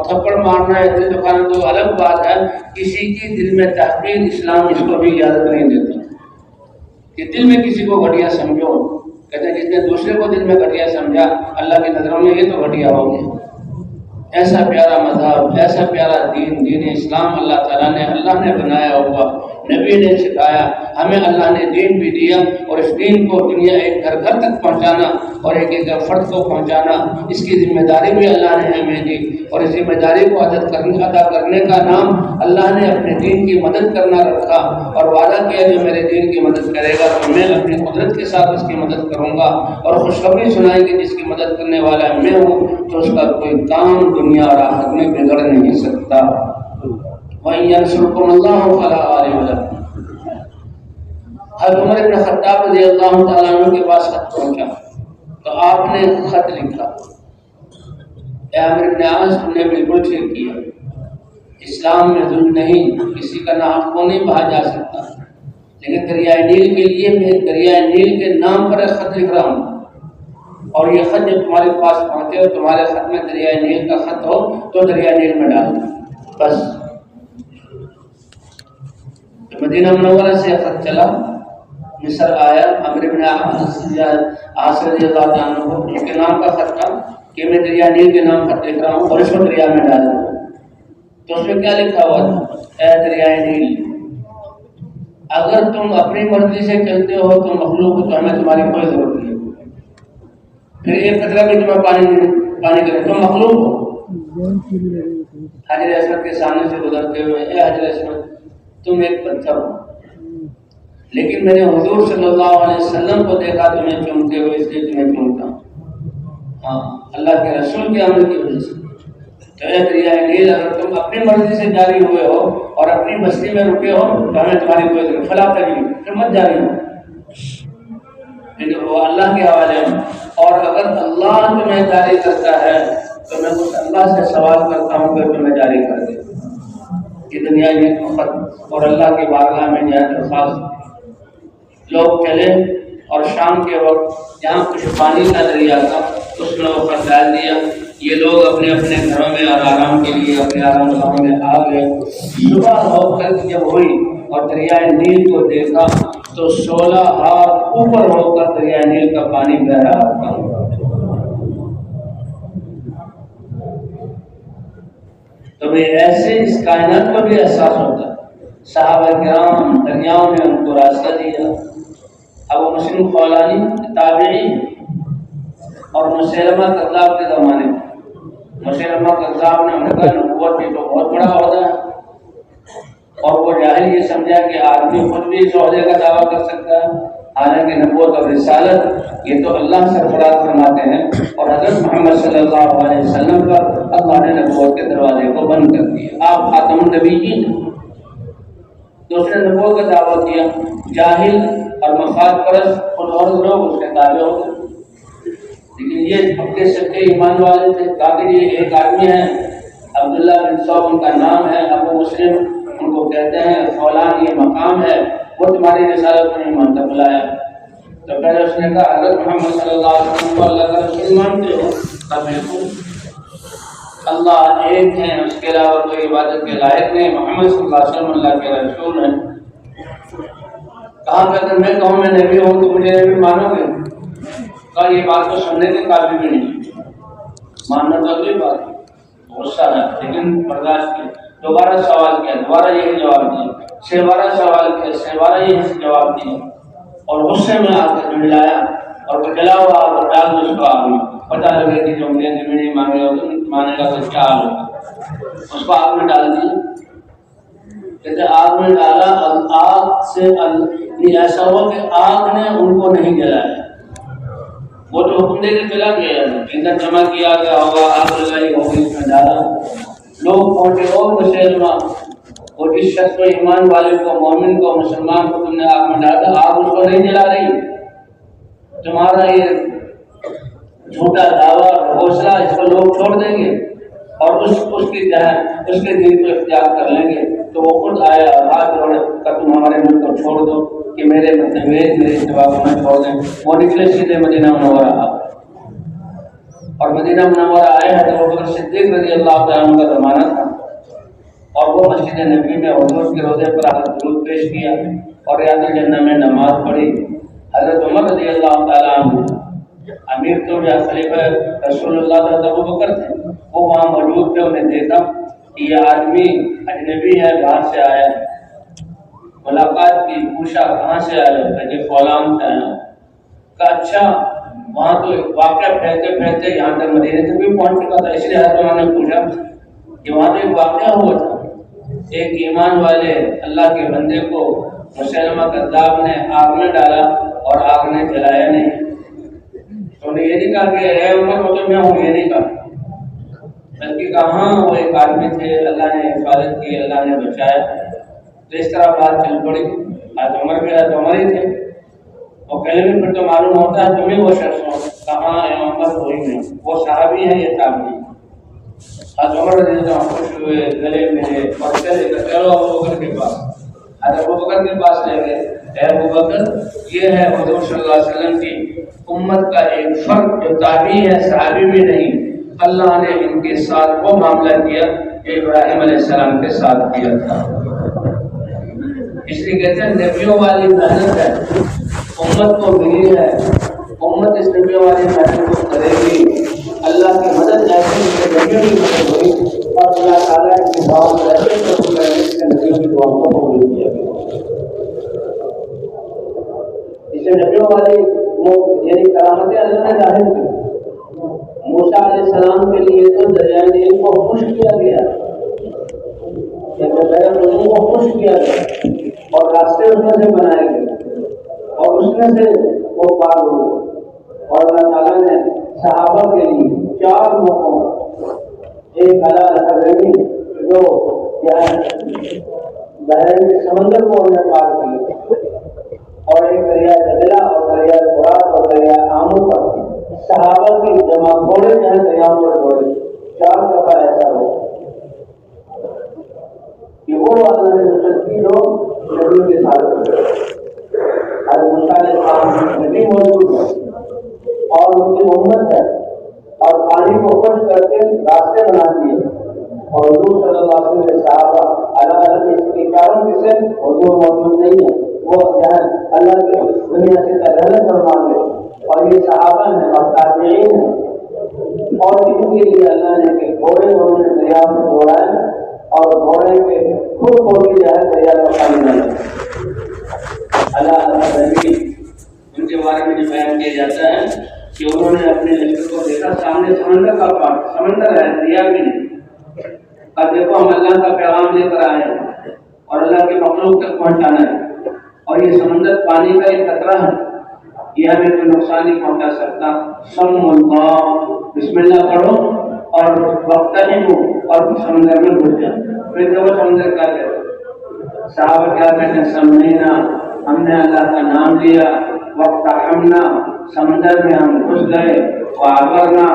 تھپڑ مارنا یا دل دکھانا تو الگ بات ہے، کسی کی دل میں تحقیر اسلام اس کو بھی اجازت نہیں دیتا کہ دل میں کسی کو گھٹیا سمجھو۔ کہتے ہیں جس نے دوسرے کو دل میں گھٹیا سمجھا اللہ کی نظروں میں یہ تو گھٹیا ہو گیا۔ ایسا پیارا مذہب، ایسا پیارا دین، دین اسلام اللہ نے بنایا ہوا، نبی نے سکھایا ہمیں، اللہ نے دین بھی دیا، اور اس دین کو دنیا ایک گھر گھر تک پہنچانا اور ایک ایک فرد کو پہنچانا، اس کی ذمہ داری بھی اللہ نے ہمیں دی، اور اس ذمہ داری کو ادا کرنے کا نام اللہ نے اپنے دین کی مدد کرنا رکھا، اور وعدہ کیا جو میرے دین کی مدد کرے گا تو میں اپنی قدرت کے ساتھ اس کی مدد کروں گا، اور خوشخبری سنائی کہ جس کی مدد کرنے والا میں ہوں تو اس کا کوئی کام دنیا اور آخرت میں بگڑ نہیں سکتا۔ وَإِن يَنصُرْكُمُ اللَّهُ فَلَا غَالِبَ لَكُمْ۔ حضرت عمر بن خطاب رضی اللہ تعالیٰ عنہ کے پاس خط پہنچا تو آپ نے خط لکھا، اے عمرو بن عاص، تم نے بالکل ٹھیک کیا، اسلام میں ظلم نہیں، کسی کا نام کو نہیں بہا جا سکتا، لیکن دریائے نیل کے لیے میں دریائے نیل کے نام پر ایک خط لکھ رہا ہوں، اور یہ خط جب تمہارے پاس پہنچے اور تمہارے خط میں دریائے نیل کا خط ہو تو دریائے نیل میں ڈال دو بس۔ مدینہ منورہ سے خط چلا، مصر آیا، عمرو بن عاص رضی اللہ عنہ کو ان کے نام کا خط تھا کہ میں دریا نیل کے نام خط لکھ رہا ہوں اور اس کو دریا میں ڈال دوں۔ تو اس میں کیا لکھا ہوا تھا؟ اے دریائے نیل، اگر تم اپنی مرضی سے چلتے ہو تو مخلوق ہو تو ہمیں تمہاری کوئی ضرورت نہیں، پھر ایک قطرہ بھی تمہیں پانی کرے، تم مخلوق ہو۔ حجر اسود کے سامنے سے گزرتے ہوئے، اے حجر اسود، تم ایک پتھر ہو، لیکن میں نے حضور صلی اللہ علیہ وسلم کو دیکھا تمہیں چومتے ہوئے، اس لیے تمہیں چومتا ہوں، ہاں اللہ کے رسول کے عمل کی وجہ سے۔ تو اے دریائے نیل، اگر تم اپنی مرضی سے جاری ہوئے ہو اور اپنی بستی میں رکے ہو تو ہمیں تمہاری کوئی ضرورت، فلا تجری، پھر مت جاری ہو، لیکن وہ اللہ کے حوالے میں۔ اور اگر اللہ تمہیں جاری کرتا ہے تو میں اس اللہ سے سوال کرتا ہوں کہ تمہیں جاری کر دے، کہ دنیا میں خط اور اللہ کی بارگاہ میں جائے درخواست۔ لوگ چلے اور شام کے وقت جہاں کچھ پانی کا دریا تھا اس میں وہ خط ڈال دیا۔ یہ لوگ اپنے اپنے گھروں میں اور آرام کے لیے اپنے آرام گاہوں میں آ گئے۔ صبح ہو کر جب ہوئی اور دریائے نیل کو دیکھا تو 16 ہاتھ اوپر ہو کر دریائے نیل کا پانی بہ رہا تھا۔ تو ایسے اس کائنات کو بھی احساس ہوتا ہے۔ صحابہ کرام دریاؤں نے ان کو راستہ دیا۔ ابو مسلم خولانی تابعی اور مسیلمہ کذاب کے زمانے میں، مسیلمہ کذاب نے انہیں کہا نبوت یہ تو بہت بڑا عہدہ ہے، اور وہ جاہل یہ سمجھا کہ آدمی خود بھی اس عہدے کا دعویٰ کر سکتا ہے، حالانکہ نبوت اور رسالت یہ تو اللہ سرفراز فرماتے ہیں، اور حضرت محمد صلی اللہ علیہ وسلم پر اللہ نے نبوت کے دروازے کو بند کر دیا۔ آپ خاتم النبیین، دوسرے نبوت کا دعویٰ کیا، جاہل اور مفاد پرست خود اور لوگ اس کے تابع ہو گئے، لیکن یہ پکے سچے ایمان والے تھے۔ کہا کہ یہ ایک آدمی ہے عبداللہ بن صوب ان کا نام ہے، ابو مسلم ان کو کہتے ہیں، فولان یہ مقام ہے، وہ تمہاری رسالت کو نہیں مانتا، بلایا۔ تو پہلے اس نے کہا حضرت محمد صلی اللہ علیہ وسلم کو اللہ کا رسول مانتے ہو؟ کہا بالکل، اللہ ایک ہے، اس کے علاوہ کوئی عبادت کے لائق نہیں، محمد صلی اللہ علیہ وسلم اللہ کے رسول ہیں۔ کہا کہ اگر میں کہوں میں نبی ہوں تو مجھے نبی مانو گے؟ کہا یہ بات تو سننے کے قابل بھی نہیں، ماننا تو اگلی بات ہے، غصہ ہے لیکن برداشت کیا۔ دوبارہ سوال کیا، دوبارہ یہی جواب دیا، 6 بار سوال کیا، 6 بار یہی جواب دیا، اور غصے میں آ کر جلایا اور وہ جلا ہوا اور ڈال دو اس کو آگ میں، پتہ لگے کہ جو مجھے نہیں مانے گا تو مانے گا تو کیا حال ہوگا۔ اس کو آگ میں ڈال دیا، کہتے آگ میں ڈالا، آگ سے ایسا ہوا کہ آگ نے ان کو نہیں جلایا، وہ تو حکم دے کے چلا گیا، ایندھن جمع کیا گیا ہوگا، آگ لگائی ہوگی، اس میں ڈالا، لوگ پہنچے اور مسلمہ، اور جس شخص کو ایمان والے کو، مومن کو، مسلمان کو تم نے آگ میں ڈالا، آگ اس کو نہیں جلا رہی، تمہارا یہ جھوٹا دعویٰ حوصلہ اس کو لوگ چھوڑ دیں گے اور اس کے دل کو اختیار کر لیں گے۔ تو وہ خود آیا اور ہاتھ جوڑے کہ تم ہمارے ملک کو چھوڑ دو کہ میرے میرے اتباع کو نہ چھوڑ دیں۔ وہ نکلے سیدھے مدینہ منورہ۔ اور مدینہ منورہ آئے ہیں تو ابوبکر صدیق رضی اللہ تعالیٰ عنہ کا زمانہ تھا، اور وہ مسجد نبوی میں حضور کے روضے پر آ کر درود پیش کیا اور ریاض الجنہ میں نماز پڑھی۔ حضرت عمر رضی اللہ تعالیٰ عنہ امیر تو یا خلیفہ رسول اللہ حضرت ابوبکر تھے، وہ وہاں موجود تھے، انہیں دیکھا کہ یہ آدمی اجنبی ہے، باہر سے آیا ہے، ملاقات کی، پوچھا کہاں سے آئے ہو؟ کہ فلان سے آیا ہوں۔ کہا اچھا، وہاں تو ایک واقعہ پھیلتے پھیلتے یہاں تک مدینے تک بھی پہنچ چکا تھا، اس لیے حضرت عمر نے پوچھا کہ وہاں تو ایک واقعہ ہوا تھا، ایک ایمان والے اللہ کے بندے کو مسلمہ کذاب نے آگ میں ڈالا اور آگ نے جلایا نہیں۔ تو نے یہ نہیں کہا کہ اے عمر وہ تو میں ہوں، یہ نہیں کہا، بلکہ کہاں وہ ایک آدمی تھے، اللہ نے حفاظت کی، اللہ نے بچایا۔ تو اس طرح بات چل پڑی، حضرت عمر بھی حضرت عمر ہی تھے، اور کہنے میں پھر تو معلوم ہوتا ہے تمہیں وہ شخص ہو، کہاں اے عمر کوئی نہیں، وہ صحابی ہے، یہ تابعی۔ حضرت عمر رضی اللہ عنہ خوش ہوئے، گلے ملے اور چلے گئے، چلو ابوبکر کے پاس۔ حضرت ابوبکر کے پاس لے گئے، اے ابوبکر یہ ہے حضور صلی اللہ علیہ وسلم کی امت کا ایک فرد جو تابعی ہے، صحابی بھی نہیں، اللہ نے ان کے ساتھ وہ معاملہ کیا کہ ابراہیم علیہ السلام کے ساتھ کیا تھا۔ اس لیے کہتے ہیں نبیوں والی محنت ہے، امت کو ملی ہے، امت اس نبیوں والی محنت کو کرے گی، اللہ کی مدد ایسی کہ نبیوں کی مدد ہوئی، اور اللہ تعالیٰ کی دعاؤں کو ایسے قبول کرنے سے نبیوں کی دعاؤں کو قبول کیا گیا۔ اسے نبیوں والی یعنی کرامتیں اللہ نے ظاہر کی۔ موسیٰ علیہ السلام کے لیے تو دریائے نیل کو خشک کیا گیا، کو خشک کیا گیا اور راستے اس میں سے بنائے گئے اور اس میں سے وہ پار ہوئے، اور اللہ تعالیٰ نے صحابہ کے لیے 4 موقعوں، ایک حضرمی جو بحرین کے سمندر کو انہیں پار کیا، اور ایک دریائے دجلہ اور دریائے فرات اور دریائے آمو پر صحابہ کی جمع گھوڑے جہاں دریاؤں پر گھوڑے 4 دفعہ ایسا ہو کہ وہ اللہ نے نصرت کی جو نبی کے ساتھ حضرت موسیٰ علیہ السلام نبی موجود ہے اور ان کی امت ہے، اور پانی کو خشک کر کے راستے بنا دیے، اور حضور صلی اللہ علیہ وسلم کے صحابہ الگ الگ اس کے کارن سے حضور موجود نہیں ہے، وہ جہاں اللہ کے دنیا سے تجلت فرما گئے، اور یہ صحابہ ہیں اور تابعین ہیں، اور ان کے لیے اللہ نے کہ گھوڑے انہوں نے دریا میں دوڑائے اور گھوڑے کے خود کو بھی جو ہے دریا کا پانی نہ اللہ ان کے بارے میں جو بیان کیا جاتا ہے کہ انہوں نے اپنے لشکر کو دیکھا، سامنے سمندر کا پار، سمندر ہے، دریا بھی نہیں، اور دیکھو ہم اللہ کا پیغام لے کر آئے ہیں اور اللہ کے مخلوق تک پہنچانا ہے، اور یہ سمندر پانی کا ایک قطرہ ہے، یہ ہمیں کوئی نقصان نہیں پہنچا سکتا، سم اللہ بسم اللہ پڑھو اور وقت اور سمندر میں گھس جاؤ۔ پھر جب وہ سمندر کیا کہتے، صحابہ کیا کہتے ہیں، سمجھنا، ہم نے اللہ کا نام لیا، وقت ہمنا، سمندر میں ہم گھس گئے، وعبرنا،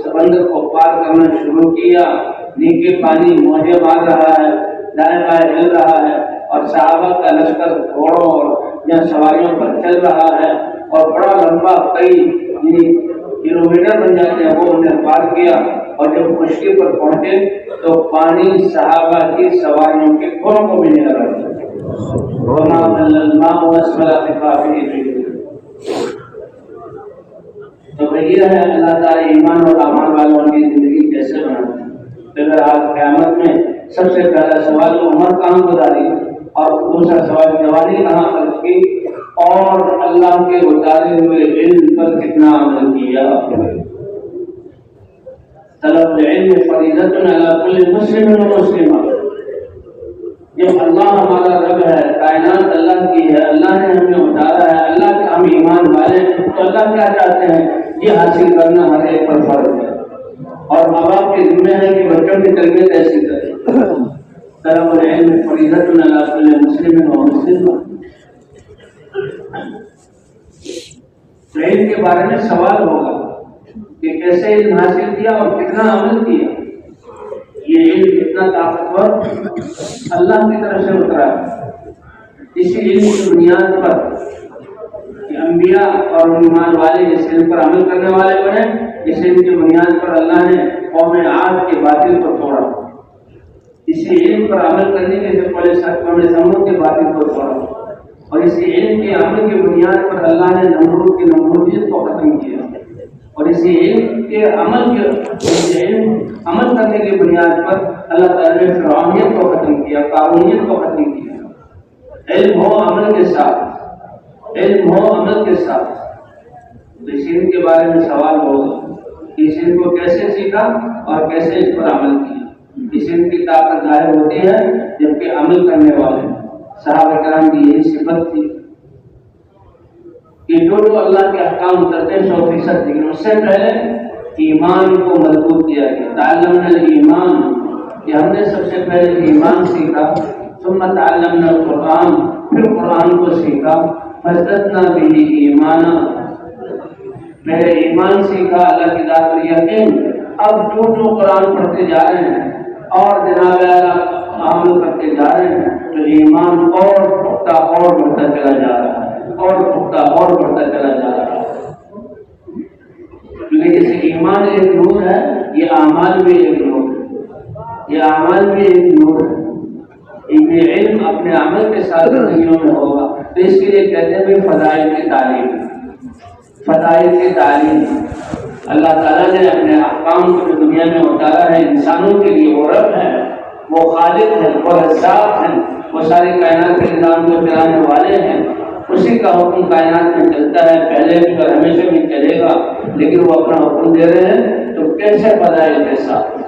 سمندر کو پار کرنا شروع کیا، نیچے پانی موجے مار رہا ہے، دائیں بائیں ہل رہا ہے، اور صحابہ کا لشکر گھوڑوں اور یا سواریوں پر چل رہا ہے، اور بڑا لمبا کئی کلومیٹر بن جاتے ہیں، وہ انہیں پار کیا، اور جب خشکی پر پہنچے تو پانی صحابہ کی سواریوں کے گھوڑوں کو بھی نہیں لگا۔ تو یہ ہے اللہ تعالیٰ ایمان اور اعمال والوں کی زندگی کیسے بناتے ہیں۔ پھر آج قیامت میں سب سے پہلا سوال عمر کہاں گزاری، اور دوسرا سوال جوانی کہاں خرچ کی، اور اللہ کے اتارے ہوئے علم پر کتنا عمل کیا۔ طلب العلم فریضۃ علی کل مسلم و مسلمہ۔ جب اللہ ہمارا رب ہے، کائنات اللہ کی ہے، اللہ نے ہمیں اتارا ہے، اللہ کے ہم ایمان والے ہیں، تو اللہ کیا چاہتے ہیں، یہ حاصل کرنا ہر ایک پر فرض ہے، اور ماں باپ کی ذمہ ہے کہ بچوں کی تربیت ایسی کریں۔ طلب العلم فریضۃ علی کل مسلم و مسلمہ۔ علم کے بارے میں سوال ہوگا کہ کیسے علم حاصل کیا اور کتنا عمل کیا۔ یہ علم اتنا طاقتور اللہ کی طرف سے اترا ہے، اسی علم کی بنیاد پر کہ انبیاء اور ایمان والے جس علم پر عمل کرنے والے بنے، اس علم کی بنیاد پر اللہ نے قوم عاد کے باطل کو توڑا، اسی علم پر عمل کرنے کے سے پہلے قوم سمود کے باطل کو توڑا، اور اسی علم کے عمل کی بنیاد پر اللہ نے نمرود کی نمرودیت کو ختم کیا، اور اسی علم کے عمل کرنے کی بنیاد پر اللہ تعالیٰ نے فرعونیت کو ختم کیا، قارونیت کو ختم کیا۔ علم ہو عمل کے ساتھ، علم ہو عمل کے ساتھ۔ اس علم کے بارے میں سوال ہوگا کہ اس علم کو کیسے سیکھا اور کیسے اس پر عمل کیا۔ اس علم کی طاقت ظاہر ہوتی ہے جبکہ عمل کرنے والے صحابہ کرام کی یہی صفت تھی کہ جو اللہ کے احکام اترتے 100%، لیکن اس سے پہلے ایمان کو مضبوط کیا گیا۔ تعلمنا الایمان، کہ ہم نے سب سے پہلے ایمان سیکھا، ثم تعلمنا القرآن، پھر قرآن کو سیکھا، فزدنا به ایمانا، پہلے ایمان سیکھا اللہ کی ذات پر یقین، اب جو قرآن پڑھتے جا رہے ہیں اور جناب عمل کرتے جا رہے ہیں تو ایمان اور پختہ اور بڑھتا چلا جا رہا ہے، اور پختہ اور بڑھتا چلا جا رہا ہے، کیونکہ جیسے ایمان ایک نور ہے، یہ اعمال بھی ایک نور ہے، یہ اعمال بھی ایک نور ہے۔ یہ علم اپنے عمل کے ساتھ زندگیوں میں ہوگا، تو اس کے لیے کہتے ہیں فضائل کی تعلیم، فضائل کی تعلیم۔ اللہ تعالیٰ نے اپنے احکام کو جو دنیا میں اتارا ہے انسانوں کے لیے، وہ رب ہے، وہ خالق ہے، وہ رزاق ہے، وہ ساری کائنات کے نظام کو چلانے والے ہیں، اسی کا حکم کائنات میں چلتا ہے، پہلے بھی اور ہمیشہ بھی چلے گا، لیکن وہ اپنا حکم دے رہے ہیں تو کیسے فضائل کے ساتھ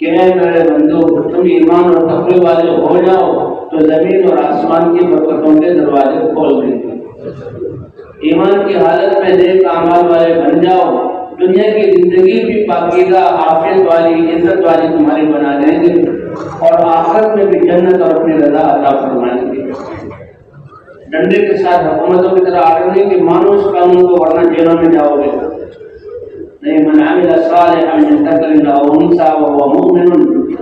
کہ اے میرے بندو تم ایمان اور تقوی والے ہو جاؤ تو زمین اور آسمان کی برکتوں کے دروازے کھول دیں گے۔ ایمان کی حالت میں نیک اعمال والے بن جاؤ، دنیا کی زندگی بھی پاکیزہ عافیت والی عزت والی تمہاری بنا دیں گے، اور آخرت میں بھی جنت اور اپنی رضا عطا فرمائیں گے۔ ڈنڈے کے ساتھ حکومتوں کی طرح آڈر نہیں کہ مانو اس قانون کو ورنہ جیلوں میں جاؤ گے، نہیں، من عمل صالحا من ذکر او انثى وهو مؤمن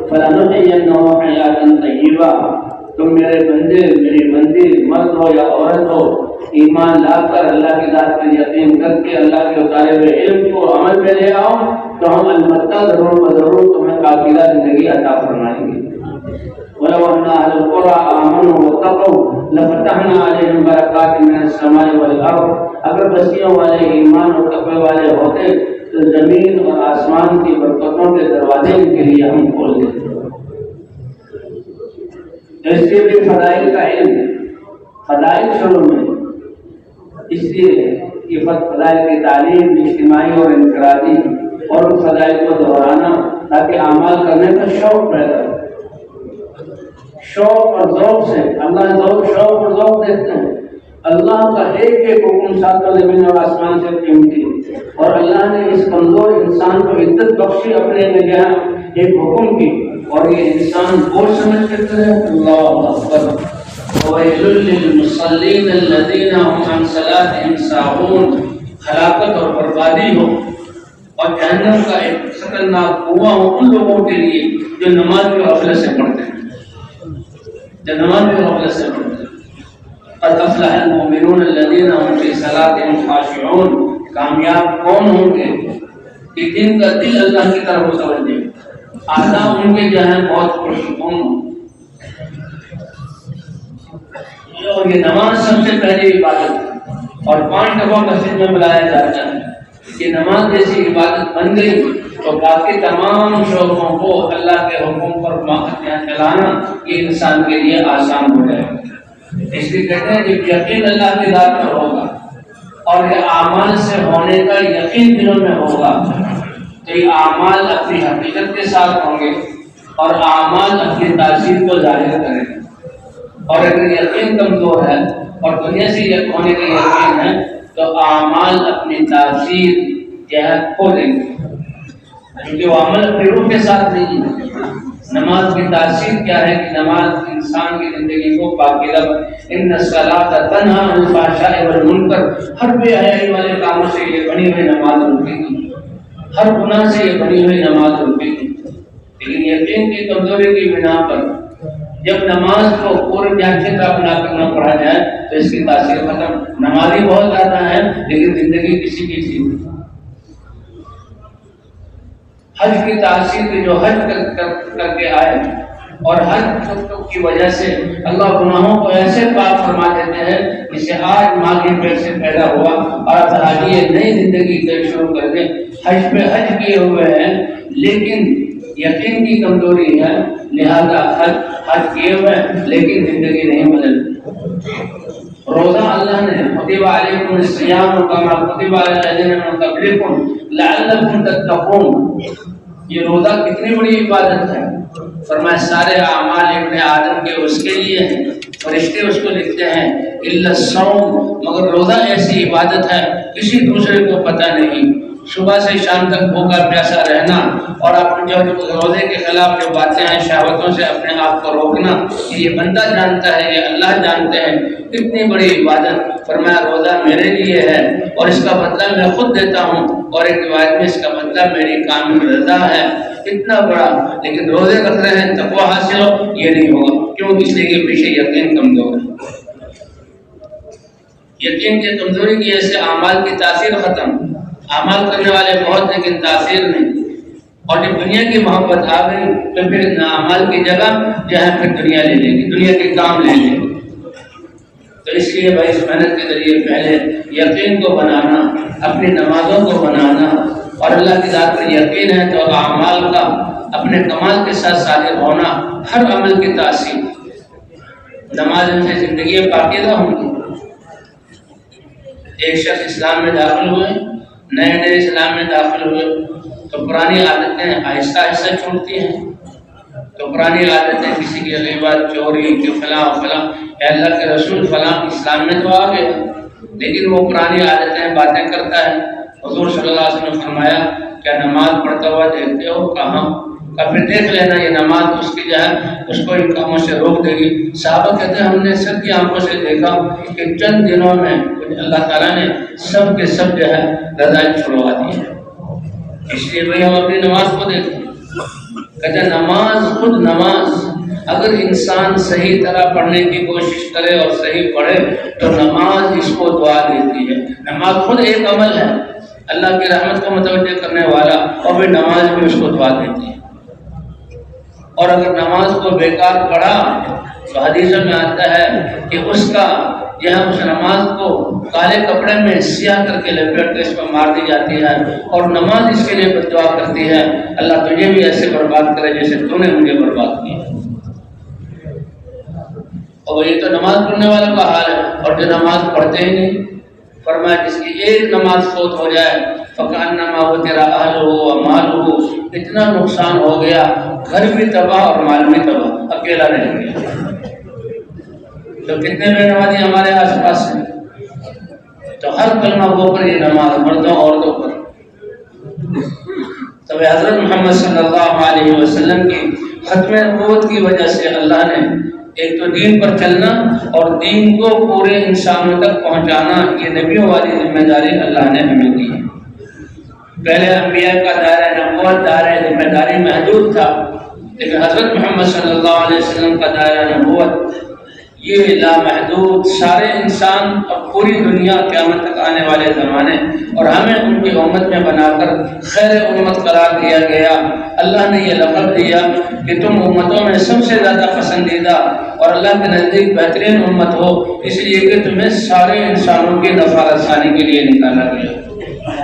فلنحيينه حياة طیبہ۔ تم میرے بندے، میری بندی، مرد ہو یا عورت ہو، ایمان لا کر اللہ کی ذات پر یقین کر کے اللہ کے اتارے ہوئے علم کو عمل میں لے آؤ تو ہم البتہ ضرور بضرور تمہیں پاکیزہ زندگی عطا فرمائیں گے۔ وَلَوْ أَنَّ أَهْلَ الْقُرَىٰ آمَنُوا وَاتَّقَوْا لَفَتَحْنَا عَلَيْهِمْ بَرَكَاتٍ مِّنَ السَّمَاءِ وَالْأَرْضِ، اگر بستیوں والے ایمان اور تقوی والے ہوتے تو زمین اور آسمان کی برکتوں کے دروازے ان کے لیے ہم کھول دیتے۔ اس لیے بھی فضائل کا علم، فضائل شروع میں، اس لیے یہ فضائل کی تعلیم اجتماعی اور انفرادی، اور ان فضائل کو دہرانا تاکہ اعمال کرنے کا شوق پیدا ہو، شوق اور ذوق سے۔ اللہ شوق اور ذوق دیکھتے ہیں، اللہ کا ایک ایک حکم ساتھ زمین اور آسمان سے قیمتی، اور اللہ نے اس کمزور انسان کو عزت بخشی اپنے نگاہ ایک حکم کی، اور یہ انسان بوجھ سمجھ کے کرے۔ اللہ اکبر۔ وَوَيْلٌ لِّلْمُصَلِّينَ الَّذِينَ هُمْ عَنْ صَلَاتِهِمْ سَاهُونَ، ہلاکت اور بربادی ہو اور جہنم کا ایک خطرناک کنواں ہو ان لوگوں کے لیے جو نماز کی غفلت سے پڑھتے ہیں، جو نماز کی غفلت سے پڑھتے ہیں۔ قد افلح المؤمنون الذين هم في صلاتهم خاشعون، کامیاب کون ہوں گے کہ جن کا دل اللہ کی طرف متوجہ، اعضاء ان کے جو ہیں بہت پرسکون ہوں۔ اور یہ نماز سب سے پہلی عبادت ہے، اور 5 دفعہ مسجد میں بلایا جاتا ہے کہ نماز جیسی عبادت بن گئی تو باقی تمام شعبوں کو اللہ کے حکم پر چلانا یہ انسان کے لیے آسان ہو جائے گا۔ اس لیے کہتے ہیں کہ یقین اللہ کی ذات پر ہوگا اور یہ اعمال سے ہونے کا یقین دلوں میں ہوگا تو یہ اعمال اپنی حقیقت کے ساتھ ہوں گے اور اعمال اپنی تاثیر کو ظاہر کریں گے۔ اور اگر یقین کمزور ہے اور دنیا سے ہونے کا یقین ہے تو اعمال اپنی تاثیر جو ہے کھو دیں گے، کیونکہ وہ عمل اپنی روح کے ساتھ نہیں ہے۔ نماز کی تاثیر کیا ہے کہ نماز انسان کی زندگی کو پاکیزہ، ان الصلاۃ تنہی عن الفحشاء والمنکر، ہر بے حیائی والے کاموں سے یہ بنی ہوئی نماز روکے گی، ہر گناہ سے یہ بنی ہوئی نماز روکے گی۔ لیکن یقین کی کمزوری کی بنا پر جب نماز کو پورے ڈھانچے کا اپنا کرنا پڑا جائے تو اس کی تاثیر ختم. نمازی بہت زیادہ ہے لیکن زندگی کسی کی سی. حج کی تاثیر کی جو حج کر کے آئے اور حج کی وجہ سے اللہ گناہوں کو ایسے پاک فرما دیتے ہیں جسے آج ماں کے پیٹ سے پیدا ہوا اور اب حاجی نئی زندگی کے شروع کر دے. حج پہ حج کیے ہوئے ہیں لیکن یقین کی کمزوری ہے, لہذا حج کیے ہوئے ہیں لیکن زندگی نہیں بدلتی. روزہ اللہ نے کتب علیکم الصیام کما کتب علی الذین من قبلکم لعلکم تتقون. یہ روزہ کتنی بڑی عبادت ہے. فرمایا سارے اعمال ابن آدم کے اس کے لیے ہیں, فرشتے اس کو لکھتے ہیں الا الصوم, مگر روزہ ایسی عبادت ہے کسی دوسرے کو پتہ نہیں. صبح سے شام تک بھوکا پیاسا رہنا اور اپنے جو روزے کے خلاف جو باتیں ہیں شہوتوں سے اپنے آپ کو روکنا, یہ بندہ جانتا ہے, یہ اللہ جانتے ہیں کتنی بڑی عبادت. فرمایا روزہ میرے لیے ہے اور اس کا بدلہ میں خود دیتا ہوں, اور ایک روایت میں اس کا بدلہ میری کامل رضا ہے. اتنا بڑا, لیکن روزے رکھ رہے ہیں تقوی حاصل ہو, یہ نہیں ہوگا. کیوں؟ اس لیے کہ پیچھے یقین کمزور ہے. یقین کی کمزوری کی وجہ سے اعمال کی تاثیر ختم. اعمال کرنے والے بہت لیکن تاثیر نہیں. اور جب دنیا کی محبت آ گئی تو پھر اعمال کی جگہ جو ہے پھر دنیا لے لے گی, دنیا کے کام لے لے گی. تو اس لیے بھائی اس محنت کے ذریعے پہلے یقین کو بنانا, اپنی نمازوں کو بنانا, اور اللہ کی ذات پر یقین ہے تو اعمال کا اپنے کمال کے ساتھ صادق ہونا, ہر عمل کی تاثیر. نماز سے زندگی پاکیزہ ہوں گی. ایک شخص اسلام میں داخل ہوئے, نئے اسلام میں داخل ہوئے تو پرانی عادتیں آہستہ آہستہ چھوڑتی ہیں. تو پرانی عادتیں کسی کی غیبت, چوری, کہ فلاں فلاں, اے اللہ کے رسول فلاں اسلام میں تو آ گئے لیکن وہ پرانی عادتیں باتیں کرتا ہے. حضور صلی اللہ علیہ وسلم نے فرمایا کیا نماز پڑھتا ہوا دیکھتے ہو؟ کہاں. پھر دیکھ لینا یہ نماز اس کی جو ہے اس کو ان کاموں سے روک دے گی. صحابہ کہتے ہیں ہم نے سب کی آنکھوں سے دیکھا کہ چند دنوں میں اللہ تعالیٰ نے سب کے سب جو ہے رضائیں چھڑوا دی ہے. اس لیے بھائی ہم اپنی نماز کو دیکھیں. کہتے ہیں نماز خود نماز اگر انسان صحیح طرح پڑھنے کی کوشش کرے اور صحیح پڑھے تو نماز اس کو دعا دیتی ہے. نماز خود ایک عمل ہے اللہ کی رحمت کو متوجہ کرنے والا, اور پھر نماز بھی اس کو دعا دیتی ہے. اور اگر نماز کو بیکار پڑھا تو حدیثوں میں آتا ہے کہ اس کا یہاں اس نماز کو کالے کپڑے میں سیاہ کر کے لپیٹ کے اس پر مار دی جاتی ہے, اور نماز اس کے لیے بد دعا کرتی ہے اللہ تجھے بھی ایسے برباد کرے جیسے تو نے مجھے برباد کیا. اور یہ تو نماز پڑھنے والوں کا حال ہے. اور جو نماز پڑھتے ہی نہیں, فرمایا جس کی ایک نماز فوت ہو جائے فکأنما وتر اہلہ ومالہ, اتنا نقصان ہو گیا, گھر بھی تباہ اور مال بھی تباہ, اکیلا رہ گیا. تو کتنے بے نمازی ہمارے آس پاس ہیں. تو ہر کلمہ گو پر یہ نماز, مردوں عورتوں پر. تب حضرت محمد صلی اللہ علیہ وسلم کی ختم نبوت کی وجہ سے اللہ نے ایک تو دین پر چلنا اور دین کو پورے انسانوں تک پہنچانا, یہ نبیوں والی ذمہ داری اللہ نے ہمیں دی ہے. پہلے انبیاء کا دائرہ نبوت, دائرہ ذمہ داری محدود تھا, لیکن حضرت محمد صلی اللہ علیہ وسلم کا دائرہ نبوت یہ لامحدود, سارے انسان اور پوری دنیا قیامت تک آنے والے زمانے, اور ہمیں ان کی امت میں بنا کر خیر امت قرار دیا گیا. اللہ نے یہ لقب دیا کہ تم امتوں میں سب سے زیادہ پسندیدہ اور اللہ کے نزدیک بہترین امت ہو, اس لیے کہ تمہیں سارے انسانوں کی نفع رسانی کے لیے نکالا گیا.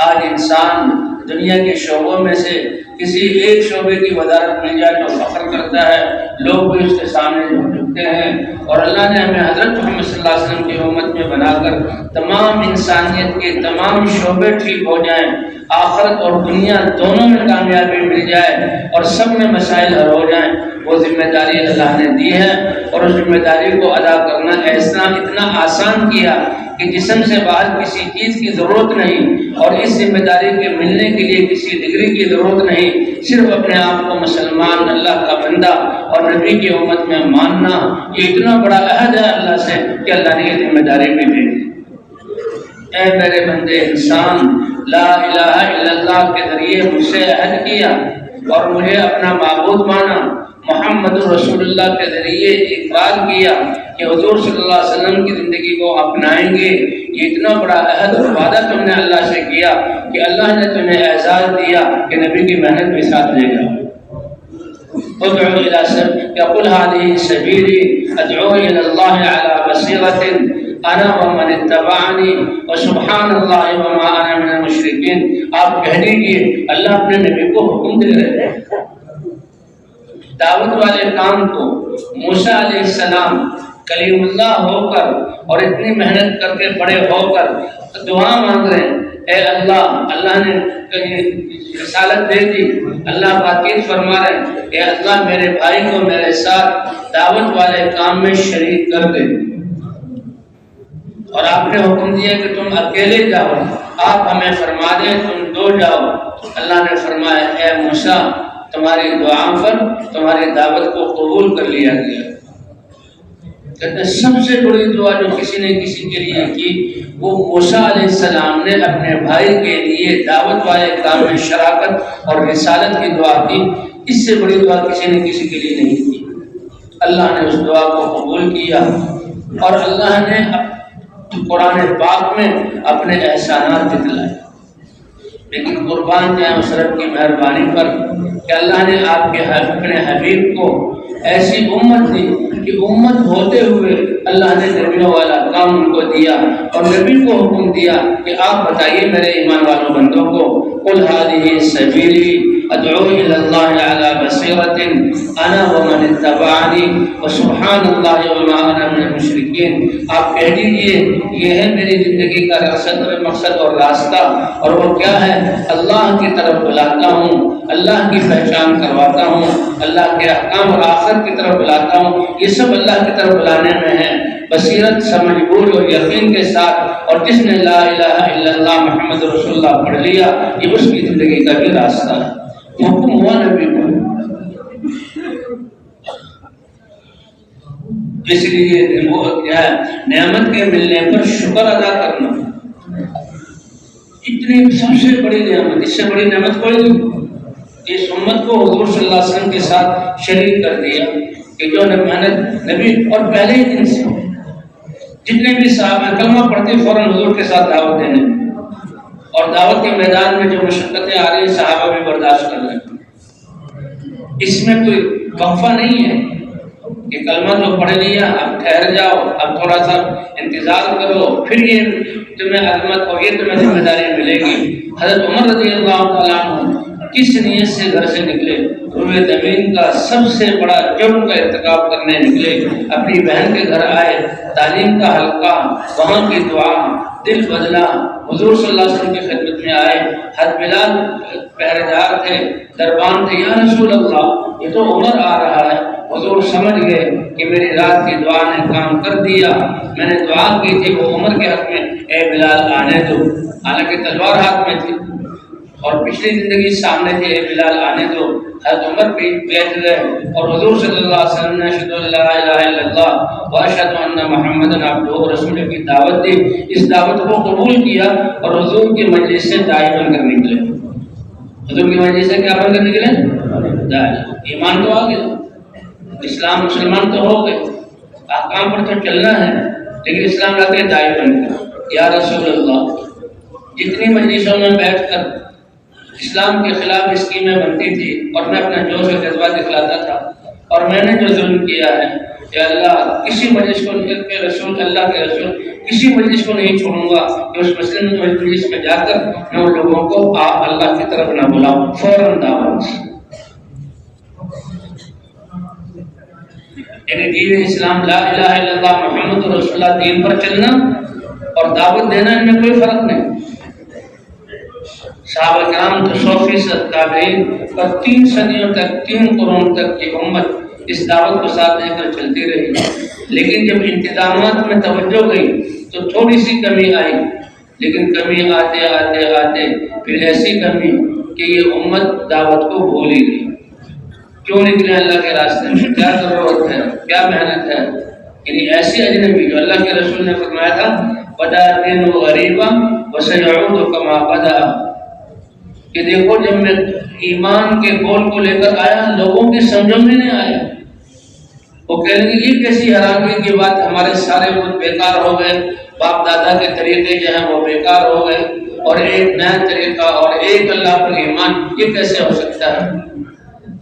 آج انسان دنیا کے شعبوں میں سے کسی ایک شعبے کی وزارت مل جائے تو فخر کرتا ہے, لوگ بھی اس کے سامنے جھکتے ہیں. اور اللہ نے ہمیں حضرت محمد صلی اللہ علیہ وسلم کی امت میں بنا کر تمام انسانیت کے تمام شعبے ٹھیک ہو جائیں, آخرت اور دنیا دونوں میں کامیابی مل جائے اور سب میں مسائل حل ہو جائیں, وہ ذمہ داری اللہ نے دی ہے. اور اس ذمہ داری کو ادا کرنا ایسا اتنا آسان کیا کہ جسم سے باہر کسی چیز کی ضرورت نہیں, اور اس ذمہ داری کے ملنے کے لیے کسی ڈگری کی ضرورت نہیں, صرف اپنے آپ کو مسلمان, اللہ کا بندہ اور نبی کی امت میں ماننا. یہ اتنا بڑا عہد ہے اللہ سے کہ اللہ نے یہ ذمہ داری بھی دی. اے میرے بندے انسان, لا الہ الا اللہ کے ذریعے مجھ سے عہد کیا اور مجھے اپنا معبود مانا, محمد رسول اللہ کے ذریعے اقرار کیا کہ حضور صلی اللہ علیہ وسلم کی زندگی کو اپنائیں گے، یہ اتنا بڑا عہد اور وعدہ تم نے اللہ سے کیا کہ اللہ نے تمہیں اعزاز دیا کہ نبی کی محنت بھی ساتھ لے جاؤ۔ ادعو الى سبيل قل هذه سبيلي ادعو الى الله على بصيرة انا ومن اتبعني وسبحان الله وما انا من المشركين۔ آپ کہہ دیجیے اللہ اپنے نبی کو حکم دے رہے ہیں دعوت والے کام کو۔ موسیٰ علیہ السلام کلیم اللہ ہو کر اور اتنی محنت کر کے بڑے ہو کر دعا مانگ رہے ہیں، اے اللہ، اللہ نے رسالت دے دی، اللہ تاکید فرما رہے ہیں، اے اللہ میرے بھائی کو میرے ساتھ دعوت والے کام میں شریک کر دے۔ اور آپ نے حکم دیا کہ تم اکیلے جاؤ، آپ ہمیں فرما دیں تم دو جاؤ۔ اللہ نے فرمایا اے موسیٰ تمہاری دعا پر تمہاری دعوت کو قبول کر لیا گیا۔ کہتے ہیں سب سے بڑی دعا جو کسی نے کسی کے لیے کی وہ موسیٰ علیہ السلام نے اپنے بھائی کے لیے دعوت والے کام میں شراکت اور رسالت کی دعا کی۔ اس سے بڑی دعا کسی نے کسی کے لیے نہیں کی۔ اللہ نے اس دعا کو قبول کیا اور اللہ نے قرآن پاک میں اپنے احسانات دکھلائے۔ لیکن قربان جائیں اس رب کی مہربانی پر کہ اللہ نے آپ کے اپنے حبیب کو ایسی امت دی کہ امت ہوتے ہوئے اللہ نے نبیوں والا کام ان کو دیا اور نبی کو حکم دیا کہ آپ بتائیے میرے ایمان والوں بندوں کو قل هذه سبیلی ادعو الى اللہ علی بصیرۃ انا ومن اتبعنی وسبحان اللہ وما انا من المشرکین۔ آپ کہہ دیجیے یہ ہے میری زندگی کا مقصد اور راستہ، اور وہ کیا ہے؟ اللہ کی طرف بلاتا ہوں، اللہ کی پہچان کرواتا ہوں، اللہ کے احکام اور آخرت کی طرف بلاتا ہوں۔ یہ سب اللہ کی طرف بلانے میں ہے، بصیرت، سمجھ بوجھ اور یقین کے ساتھ۔ اور جس نے لا الہ الا اللہ محمد رسول اللہ پڑھ لیا یہ اس کی زندگی کا بھی راستہ ہے۔ حکم ہوا نبی کو، اس لیے وہ کیا ہے نعمت کے ملنے پر شکر ادا کرنا۔ اتنی سب سے بڑی نعمت، اس سے بڑی نعمت کوئی نہیں۔ اس امت کو حضور صلی اللہ علیہ وسلم کے ساتھ شریک کر دیا کہ جو محنت نبی اور پہلے ہی دن سے جتنے بھی صحابہ کلمہ پڑھتے فوراً حضور کے ساتھ دعوت دینے، اور دعوت کے میدان میں جو مشقتیں آ رہی ہیں صحابہ بھی برداشت کر رہے ہیں۔ اس میں کوئی وقفہ نہیں ہے کہ کلمہ تو پڑھ لیا اب ٹھہر جاؤ، اب تھوڑا سا انتظار کرو پھر یہ تمہیں عظمت اور یہ تمہیں ذمہ داری ملے گی۔ حضرت عمر رضی اللہ تعالیٰ عنہ کس نیت سے گھر سے نکلے؟ روئے زمین کا سب سے بڑا جرم کا ارتکاب کرنے نکلے، اپنی بہن کے گھر آئے، تعلیم کا حلقہ، وہاں کی دعا، دل بدلا، حضور صلی اللہ علیہ وسلم کی خدمت میں آئے۔ حضرت بلال پہرے دار تھے، دربان تھے، یا رسول اللہ یہ تو عمر آ رہا ہے۔ حضور سمجھ گئے کہ میری رات کی دعا نے کام کر دیا، میں نے دعا کی تھی وہ عمر کے حق میں، اے بلال آنے دو، حالانکہ تلوار ہاتھ میں تھی اور پچھلی زندگی سامنے تھی، اے بلال آنے دو۔ حضرت عمر بھی بیٹھ گئے اور حضور صلی اللہ علیہ وسلم نے اشہد ان لا الہ الا اللہ واشہد ان محمدا عبدہ ورسولہ کی دعوت دی۔ اس دعوت کو قبول کیا اور حضور کی مجلس سے داعی بن کر نکلے۔ حضور کی مجلس سے کیا بن کر نکلے؟ داعی۔ ایمان تو آ گیا، اسلام مسلمان تو ہو گئے، احکام پر تو چلنا ہے، لیکن اسلام لاتے داعی بن کر، یا رسول اللہ۔ جتنی مجلسوں میں بیٹھ کر اسلام کے خلاف اسکیمیں بنتی تھی اور میں اپنا جوش و جذبہ دکھلاتا تھا، اور میں نے جو ظلم کیا ہے یا اللہ کسی مجلس کو اللہ کے رسول کسی مجلس کو نہیں چھوڑوں گا کہ اس مجلس میں جا کر میں ان لوگوں کو آپ اللہ کی طرف نہ بلاؤں۔ فوراً دعوت، یعنی دین اسلام لا الہ الا اللہ محمد رسول اللہ دین پر چلنا اور دعوت دینا ان میں کوئی فرق نہیں۔ صحابہ کرام تو 100% تابعین اور 3 صدیوں تک 3 قرون تک یہ امت اس دعوت کو ساتھ لے کر چلتی رہی، لیکن جب انتظامات میں توجہ گئی تو تھوڑی سی کمی آئی، لیکن کمی آتے آتے آتے پھر ایسی کمی کہ یہ امت دعوت کو بھول ہی گئی۔ کیوں نکلے اللہ کے راستے میں؟ کیا ضرورت ہے، کیا محنت ہے؟ یعنی ایسی اجنبی جو اللہ کے رسول نے فرمایا تھا بدا دین غریبا وسیعود کما بدا، کہ دیکھو جب میں ایمان کے قول کو لے کر آیا لوگوں کی سمجھ میں نہیں آیا، وہ کہنے گے یہ کیسی حیرانگی کی بات، ہمارے سارے بت بیکار ہو گئے، باپ دادا کے طریقے جو ہیں وہ بیکار ہو گئے، اور ایک نیا طریقہ اور ایک اللہ پر ایمان، یہ کیسے ہو سکتا ہے؟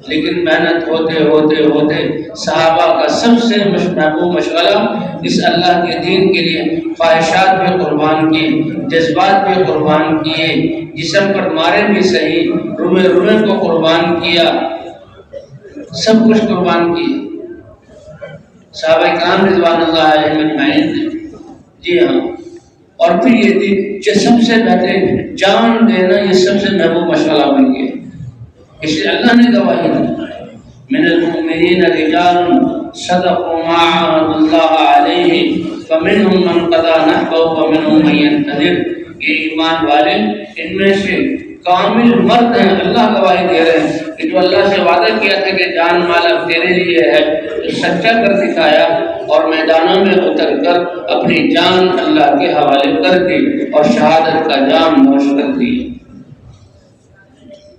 لیکن محنت ہوتے ہوتے ہوتے صحابہ کا سب سے محبوب مشغلہ اس اللہ کے دین کے لیے خواہشات بھی قربان کیے، جذبات بھی قربان کیے، جسم پر مارے بھی صحیح، روئے کو قربان کیا، سب کچھ قربان کیے صحابہ کرام رضوان اللہ علیہم اجمعین نے۔ جی ہاں، اور پھر یہ دین سب سے بہترین جان دینا، یہ سب سے محبوب مشغلہ بن گیا، اس لیے اللہ نے گواہی دی من المؤمنین رجال صدقوا ما عاهدوا الله علیہ فمنهم من قضى نحبه ومنهم من ينتظر، یہ ایمان والے ان میں سے کامل مرد ہیں، اللہ گواہی دے رہے ہیں کہ جو اللہ سے وعدہ کیا تھا کہ جان مال اب تیرے لیے ہے، تو سچا کر دکھایا اور میدانوں میں اتر کر اپنی جان اللہ کے حوالے کر دی اور شہادت کا جام نوش کر دی،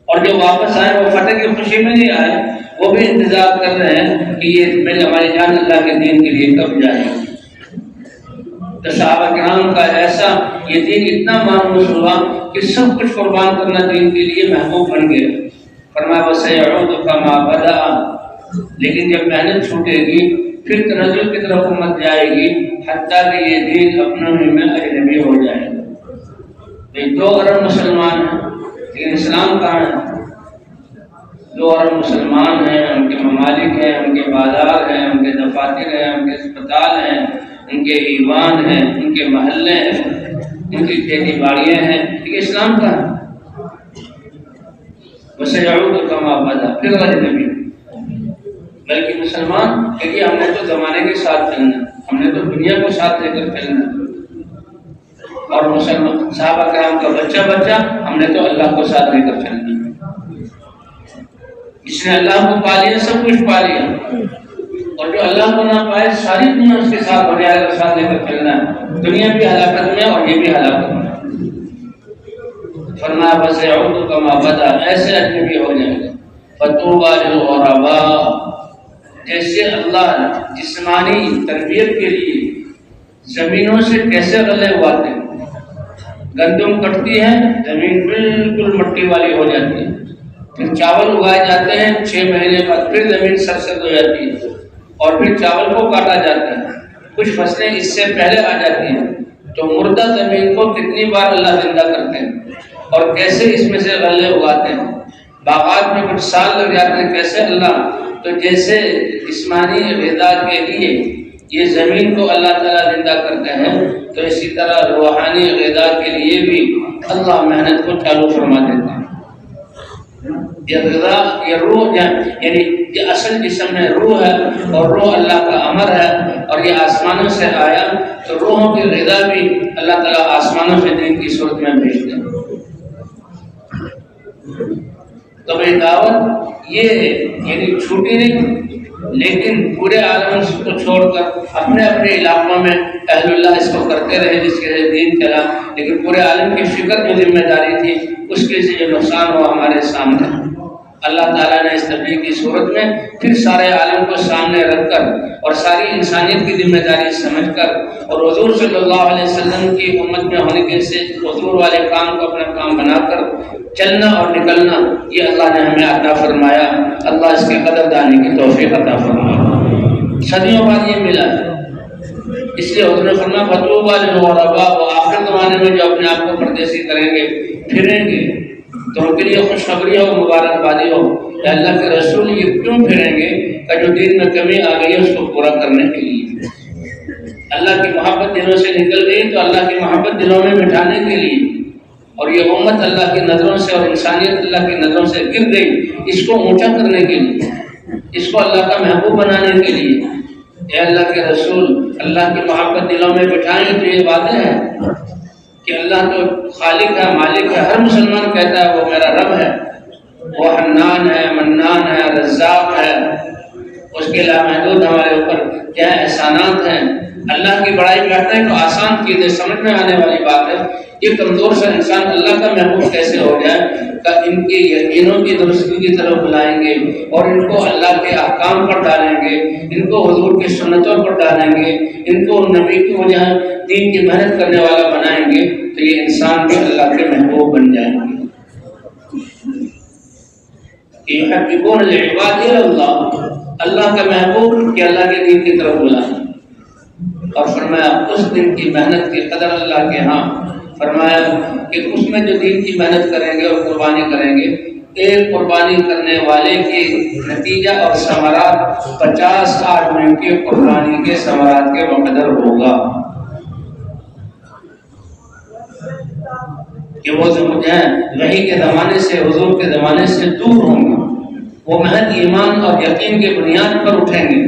اور جو واپس آئے وہ فتح کی خوشی میں نہیں آئے، وہ بھی انتظار کر رہے ہیں کہ یہ میری ہماری جان اللہ کے دین کے لیے کب جائے۔ تو صحابہ کرام کا ایسا یہ دین اتنا مانوس ہوا کہ سب کچھ قربان کرنا دین کے لیے محبوب بن گیا۔ فرمایا وَسَيَعُودُ كَمَا بَدَأَ، لیکن جب محنت چھوٹے گی پھر تنزل کی طرف امت جائے گی، حتیٰ کہ یہ دین اپنے میں اجنبی ہو جائے گا۔ یہ 2 ارب مسلمان ہیں لیکن اسلام کہاں ہے؟ 2 ارب مسلمان ہیں، ان کے ممالک ہیں، ان کے بازار ہیں، ان کے دفاتر ہیں، ان کے اسپتال ہیں، ان کے ایوان ہیں، ان کے محلے ہیں، ان کی کھیتی باڑیاں ہیں، لیکن اسلام کہاں ہے؟ وَسَيَعُودُ كَمَا بَدَأَ، پھر اجنبی، بلکہ مسلمان کہ ہم نے تو زمانے کے ساتھ چلنا، ہم نے تو دنیا کو ساتھ لے کر چلنا، اور مسلمان صحابہ کرام کا بچہ ہم نے تو اللہ کو ساتھ لے کر چلنا، اس نے اللہ کو پا لیا، سب کچھ پا لیا، اور جو اللہ کو نہ پائے ساری دنیا اس کے ساتھ ہو جائے گا، ساتھ لے کر چلنا ہے، دنیا بھی ہلاکت میں اور یہ بھی ہلاکت میں۔ فرمایا وَسَيَعُودُ كَمَا بَدَأَ، ایسے اجنبی ہو جائے گا۔ فَطُوبَىٰ لِلْغُرَبَاءِ، جیسے اللہ جسمانی تربیت کے لیے زمینوں سے کیسے غلے اگاتے ہیں، گندم کٹتی ہے زمین بالکل مٹی والی ہو جاتی ہے، پھر چاول اگائے جاتے ہیں، 6 مہینے بعد پھر زمین سرسبز ہو جاتی ہے، اور پھر چاول کو کاٹا جاتا ہے، کچھ فصلیں اس سے پہلے آ جاتی ہیں، تو مردہ زمین کو کتنی بار اللہ زندہ کرتے ہیں اور کیسے اس میں سے غلے اگاتے ہیں، باغات میں کچھ سال لگ جاتے ہیں، کیسے اللہ، تو جیسے جسمانی غذا کے لیے یہ زمین کو اللہ تعالیٰ زندہ کرتے ہیں، تو اسی طرح روحانی غذا کے لیے بھی اللہ محنت کو چالو فرما دیتے ہیں۔ یہ غذا، یہ روح، یعنی یہ اصل جسم میں روح ہے، اور روح اللہ کا امر ہے، اور یہ آسمانوں سے آیا، تو روحوں کی غذا بھی اللہ تعالیٰ آسمانوں سے دین کی صورت میں بھیجتے ہیں۔ تو یہ دعوت یہ یعنی چھوٹی نہیں، لیکن پورے عالم کو چھوڑ کر اپنے اپنے علاقوں میں اہل اللہ اس کو کرتے رہے، جس کے دین چلا، لیکن پورے عالم کی فکر جو ذمہ داری تھی اس کے سے جو نقصان ہوا ہمارے سامنے، اللہ تعالیٰ نے اس تبلیغ کی صورت میں پھر سارے عالم کو سامنے رکھ کر اور ساری انسانیت کی ذمہ داری سمجھ کر، اور حضور صلی اللہ علیہ وسلم کی امت میں ہونے کے سے حضور والے کام کو اپنا کام بنا کر چلنا اور نکلنا، یہ اللہ نے ہمیں عطا فرمایا۔ اللہ اس کی قدر دانی کی توفیق عطا فرمایا۔ صدیوں بعد یہ ملا ہے، اس لیے حضور نے فرمایا فَطُوبَىٰ لِلْغُرَبَاءِ، وہ آخر زمانے میں جو اپنے آپ کو پردیسی کریں گے، پھریں گے، تو ان کے لیے خوشخبری ہو، مبارکبادی ہو کہ اللہ کے رسول یہ کیوں پھریں گے کہ جو دین میں کمی آ گئی ہے اس کو پورا کرنے کے لیے، اللہ کی محبت دلوں سے نکل گئی تو اللہ کی محبت دلوں میں بٹھانے کے لیے، اور یہ امت اللہ کی نظروں سے اور انسانیت اللہ کی نظروں سے گر گئی، اس کو اونچا کرنے کے لیے، اس کو اللہ کا محبوب بنانے کے لیے۔ اے اللہ کے رسول، اللہ کی محبت دلوں میں بٹھائیں تو یہ باتیں ہیں کہ اللہ تو خالق ہے، مالک ہے، ہر مسلمان کہتا ہے وہ میرا رب ہے، وہ حنان ہے، منان ہے، رزاق ہے، اس کے لامحدود ہمارے اوپر کیا احسانات ہیں۔ اللہ کی بڑائی کرتے ہیں تو آسان چیز ہے، سمجھ میں آنے والی بات ہے، یہ کمزور سا انسان اللہ کا محبوب کیسے ہو جائے؟ کہ ان کے یقینوں کی درستگی کی طرف بلائیں گے اور ان کو اللہ کے احکام پر ڈالیں گے، ان کو حضور کی سنتوں پر ڈالیں گے، ان کو نبی کی وجہ دین کی محنت کرنے والا بنائیں گے، تو یہ انسان بھی اللہ کے محبوب بن جائیں گے۔ یحببون العباد اللہ، اللہ کا محبوب کہ اللہ کے دین کی طرف بلائیں۔ اور فرمایا اس دن کی محنت کی قدر اللہ کے ہاں، فرمایا کہ اس میں جو دین کی محنت کریں گے اور قربانی کریں گے، ایک قربانی کرنے والے کے نتیجہ اور ثمرات 50 آدمیوں کی قربانی کے ثمرات کے مقدر ہوگا۔ کہ وہ جو وحی کے زمانے سے، حضور کے زمانے سے دور ہوں گے، وہ محض ایمان اور یقین کے بنیاد پر اٹھیں گے۔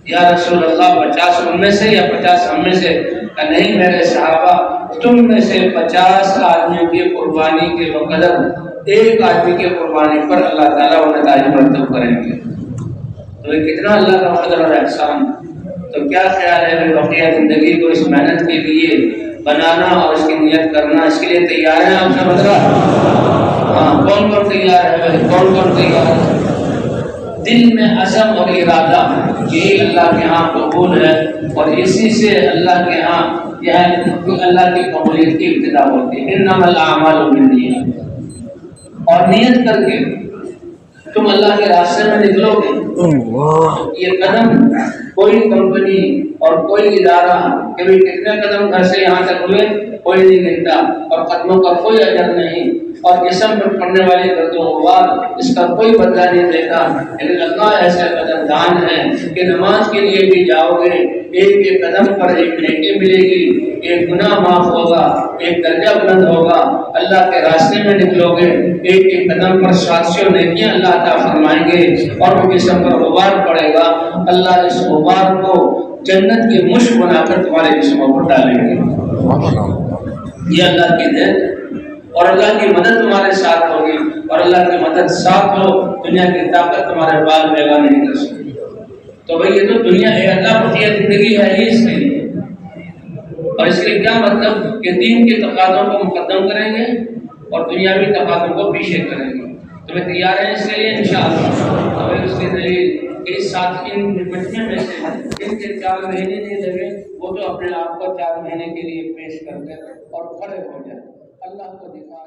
یا رسول اللہ 50 ان میں سے یا 50 ہم میں سے؟ کہ نہیں میرے صحابہ، تم میں سے 50 آدمیوں کی قربانی کے مقدر ایک آدمی کی قربانی پر اللہ تعالیٰ انہیں تاج مرتب کریں گے۔ تو یہ کتنا اللہ کا فضل اور احسان۔ تو کیا خیال ہے بقیہ زندگی کو اس محنت کے لیے بنانا اور اس کی نیت کرنا، اس کے لیے تیار ہیں آپ سے بدلا؟ ہاں، کون کون تیار ہے بھائی؟ کون کون تیار ہے؟ دل میں عزم اور ارادہ، یہ اللہ کے ہاں قبول ہے، اور اسی سے اللہ کے ہاں یہ اللہ کی قبولیت کی ابتدا ہوتی ہے۔ انما الاعمال بالنیات، اور نیت کر کے تم اللہ کے راستے میں نکلو گے۔ یہ قدم کوئی کمپنی اور کوئی ادارہ کہ بھی کتنے قدم گھر سے یہاں تک ہوئے کوئی نہیں گنتا، اور قدموں کا کوئی اجر نہیں، اور جسم پر پڑنے والی گرد و غبار اس کا کوئی بدلہ نہیں دیتا۔ لیکن اللہ ایسے قدردان ہے کہ نماز کے لیے بھی جاؤ گے، ایک ایک قدم پر ایک نیکی ملے گی، ایک گناہ معاف ہوگا، ایک درجہ بلند ہوگا۔ اللہ کے راستے میں نکلو گے، ایک ایک قدم پر 700 نیکیاں اللہ عطا فرمائیں گے، اور وہ جسم پر غبار پڑے گا، اللہ اس غبار کو جنت کی مشک بنا کر تمہارے جسموں پر ڈالیں گے۔ یہ اللہ کی دین، اور اللہ کی مدد تمہارے ساتھ ہوگی، اور اللہ کی مدد ساتھ ہو، دنیا کی طاقت تمہارے بال بیگا نہیں کر سکتی۔ تو بھئی یہ تو دنیا ہے، اللہ بقیہ زندگی ہے ہی اس کے لیے، اور اس کے کیا مطلب کہ دین کے تقاضوں کو مقدم کریں گے اور دنیاوی تقاضوں کو پیچھے کریں گے۔ تو میں تیار ہیں اس کے لیے انشاءاللہ۔ اور اس کے دلیل اس ساتھ ان نپٹنے میں سے ان کے 4 مہینے نہیں لگے، وہ تو اپنے آپ کو 4 مہینے کے لیے پیش کر کے اور کھڑے ہو جائے، اللہ کو دکھا